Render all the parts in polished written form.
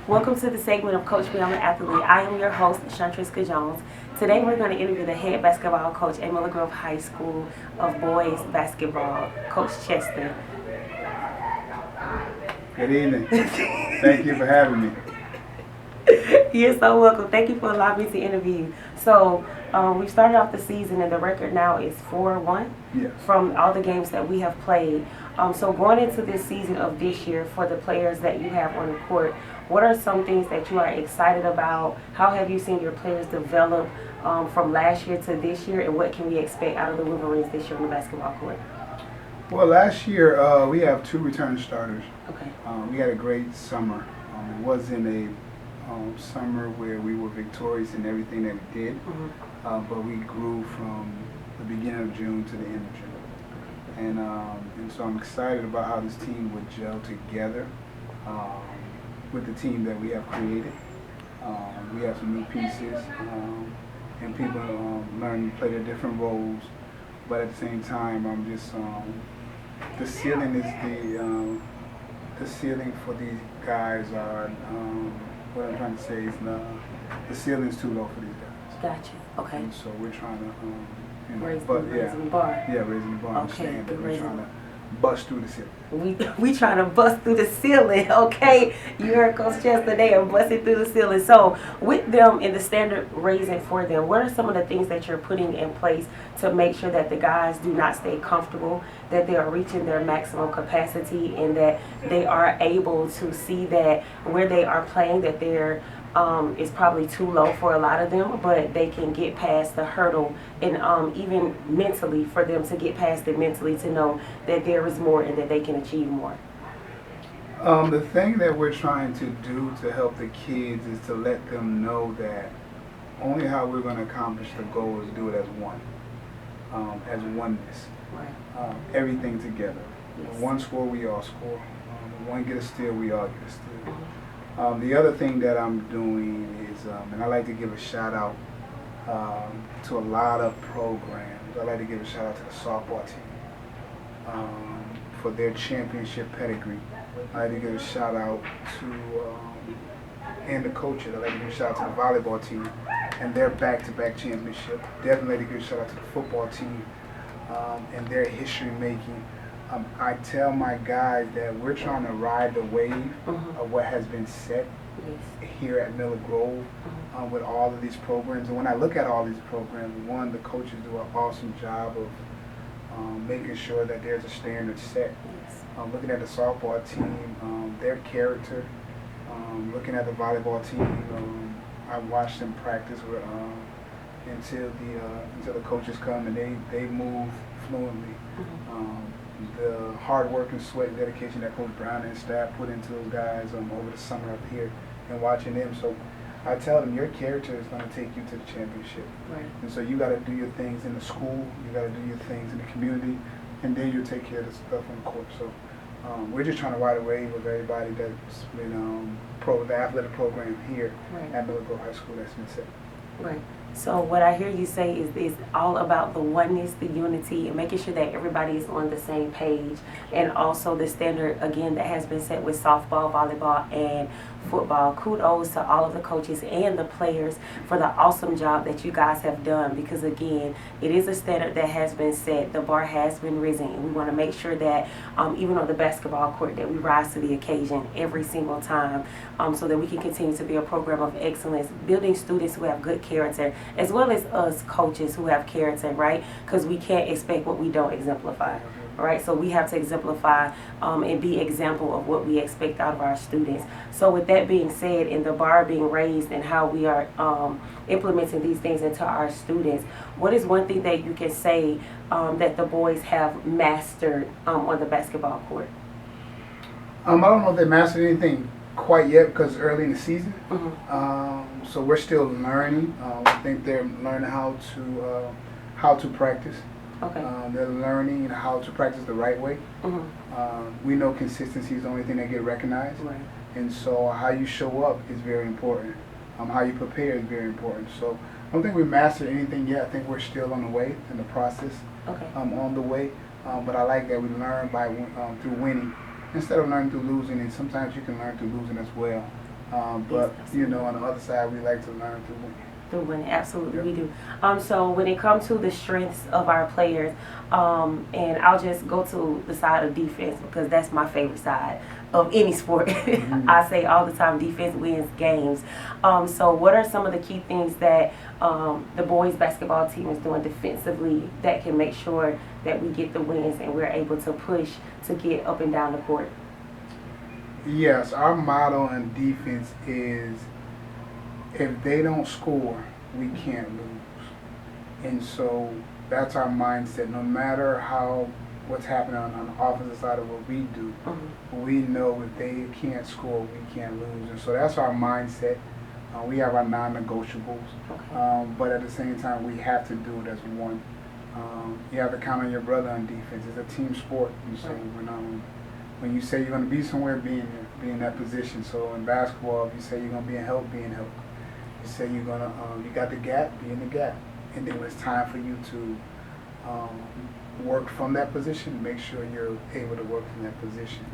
Welcome to the segment of Coach Me, I'm an Athlete. I am your host, Shantriska Jones. Today we're going to interview the head basketball coach at Miller Grove High School of Boys Basketball, Coach Chester. Good evening. Thank you for having me. You're so welcome. Thank you for allowing me to interview you. So, we've started off the season and the record now is 4-1 Yes. from all the games that we have played. So going into this season of this year for the players that you have on the court, what are some things that you are excited about? How have you seen your players develop from last year to this year, and what can we expect out of the Wolverines this year on the basketball court? Well, last year we have two return starters. Okay. We had a great summer. It wasn't a summer where we were victorious in everything that we did, but we grew from the beginning of June to the end of June. And so I'm excited about how this team would gel together with the team that we have created. We have some new pieces, and people learn to play their different roles. But at the same time, I'm just the ceiling is the ceiling for these guys are what I'm trying to say is the ceiling is too low for these guys. Gotcha. Okay. And so we're trying to Raising the bar. Yeah, raising the bar. Okay. We're trying to bust through the ceiling. We trying to bust through the ceiling, okay? You heard Coach Chester there, busting through the ceiling. So with them and the standard raising for them, what are some of the things that you're putting in place to make sure that the guys do not stay comfortable, that they are reaching their maximum capacity, and that they are able to see that where they are playing, that they're is probably too low for a lot of them, but they can get past the hurdle, and even mentally for them to get past it mentally to know that there is more and that they can achieve more. The thing that we're trying to do to help the kids is to let them know that only how we're going to accomplish the goal is do it as one, as oneness. Right. Everything together. Yes. One score, we all score. One get a steal, we all get a steal. The other thing that I'm doing is, and I like to give a shout out to a lot of programs. I like to give a shout out to the softball team for their championship pedigree. I like to give a shout out to and the coaches. I like to give a shout out to the volleyball team and their back-to-back championship. Definitely like to give a shout out to the football team and their history making. I tell my guys that we're trying to ride the wave of what has been set here at Miller Grove with all of these programs. And when I look at all these programs, one, the coaches do an awesome job of making sure that there's a standard set. Looking at the softball team, their character, looking at the volleyball team, I watch them practice with, until the coaches come and they move fluently. The hard work and sweat and dedication that Coach Brown and staff put into those guys over the summer up here and watching them. So I tell them your character is going to take you to the championship. Right. And so you got to do your things in the school, you got to do your things in the community, and then you'll take care of the stuff on the court. So we're just trying to ride a wave with everybody that's been the athletic program here at Miller Grove High School that's been set. Right. So what I hear you say is all about the oneness, the unity, and making sure that everybody is on the same page, and also the standard, again, that has been set with softball, volleyball, and football. Kudos to all of the coaches and the players for the awesome job that you guys have done, because again, it is a standard that has been set. The bar has been risen, and we want to make sure that even on the basketball court that we rise to the occasion every single time, so that we can continue to be a program of excellence, building students who have good character, as well as us coaches who have character, right? Because we can't expect what we don't exemplify. Right, so we have to exemplify and be example of what we expect out of our students. So with that being said, and the bar being raised and how we are implementing these things into our students, what is one thing that you can say that the boys have mastered on the basketball court? I don't know if they mastered anything quite yet because it's early in the season. So we're still learning. I think they're learning how to practice. Okay. They're learning how to practice the right way. We know consistency is the only thing that get recognized. Right. And so how you show up is very important. How you prepare is very important. So I don't think we mastered anything yet. I think we're still on the way in the process. Okay. On the way. But I like that we learn through winning instead of learning through losing. And sometimes you can learn through losing as well. But you know, on the other side, we like to learn through winning. Through winning, absolutely Yep. we do. So when it comes to the strengths of our players, and I'll just go to the side of defense because that's my favorite side of any sport. I say all the time, defense wins games. So what are some of the key things that the boys basketball team is doing defensively that can make sure that we get the wins and we're able to push to get up and down the court? Yes, our motto in defense is if they don't score, we can't lose. And so that's our mindset. No matter what's happening on the offensive side of what we do, we know if they can't score, we can't lose. And so that's our mindset. We have our non-negotiables, but at the same time, we have to do it as one. You have to count on your brother on defense. It's a team sport. You say when you say you're going to be somewhere, be in that position. So in basketball, if you say you're going to be in help, be in help. You say you're going to, you got the gap, be in the gap. And then when it's time for you to work from that position, make sure you're able to work from that position.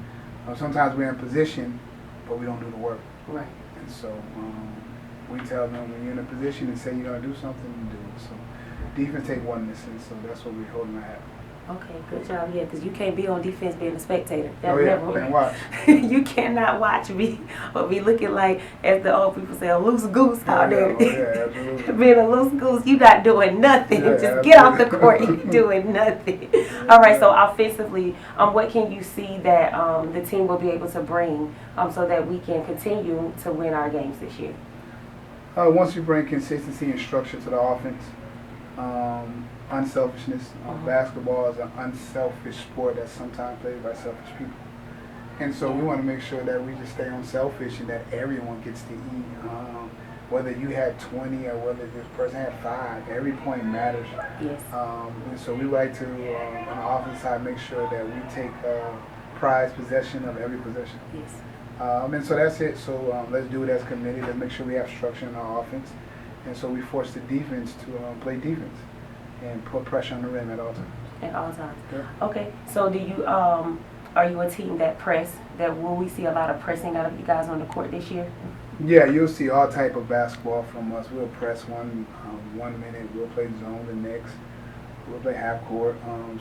Sometimes we're in position, but we don't do the work. Right. And so we tell them when you're in a position and say you're going to do something, you do it. So defense take oneness, and so that's what we're holding our hat. Okay, good job. Yeah, because you can't be on defense being a spectator. Oh yeah, can't watch. You cannot watch me or be looking like, as the old people say, a loose goose out there. Yeah, Being a loose goose, you're not doing nothing. Yeah, Just get off the court. You're doing nothing. All right, so offensively, what can you see that the team will be able to bring so that we can continue to win our games this year? Once you bring consistency and structure to the offense, unselfishness. Basketball is an unselfish sport that's sometimes played by selfish people. And so we want to make sure that we just stay unselfish and that everyone gets to eat. Whether you had 20 or whether this person had 5, every point matters. Yes. And so we like to, on the offense side, make sure that we take prized possession of every possession. Yes. And so that's it. So let's do it as committed. Let's make sure we have structure in our offense. And so we force the defense to play defense and put pressure on the rim at all times. At all times. Yeah. Okay. So do you are you a team that press? That will we see a lot of pressing out of you guys on the court this year? Yeah, you'll see all type of basketball from us. We'll press one minute. We'll play zone the next. We'll play half court.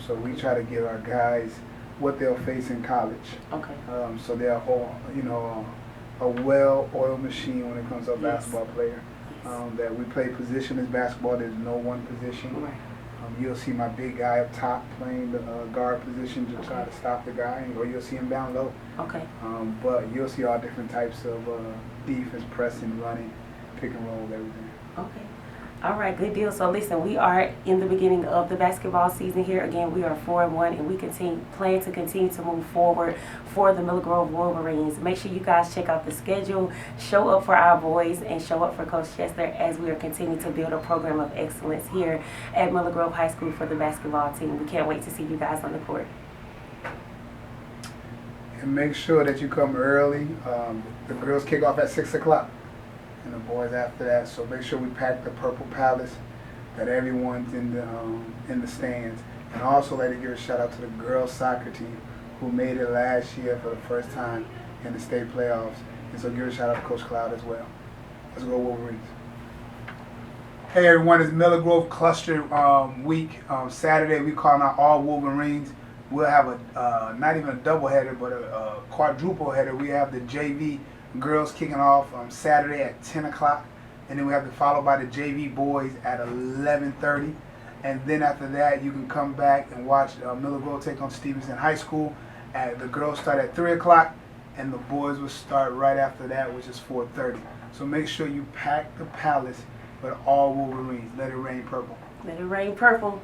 So we try to give our guys what they'll face in college. Okay. So they're a well-oiled machine when it comes to a basketball player. That we play positionless basketball. There's no one position. Right. You'll see my big guy up top playing the guard position to try to stop the guy, or you'll see him down low. Okay. But you'll see all different types of defense, pressing, running, pick and roll, everything. Okay. All right, good deal. So listen, we are in the beginning of the basketball season here. Again, we are 4-1, and we plan to continue to move forward for the Miller Grove Wolverines. Make sure you guys check out the schedule, show up for our boys, and show up for Coach Chester as we are continuing to build a program of excellence here at Miller Grove High School for the basketball team. We can't wait to see you guys on the court. And make sure that you come early. The girls kick off at 6 o'clock. And the boys after that. So make sure we pack the Purple Palace, that everyone's in the stands. And also like to give a shout out to the girls soccer team who made it last year for the first time in the state playoffs. And so give a shout out to Coach Cloud as well. Let's go Wolverines. Hey everyone, it's Miller Grove Cluster week. Saturday we calling out all Wolverines. We'll have a not even a double header, but a quadruple header. We have the JV girls kicking off on Saturday at 10 o'clock, and then we have to follow by the JV boys at 11:30, and then after that you can come back and watch Miller Grove take on Stevenson High School. The girls start at 3 o'clock, and the boys will start right after that, which is 4:30. So make sure you pack the palace with all Wolverines. Let it rain purple. Let it rain purple.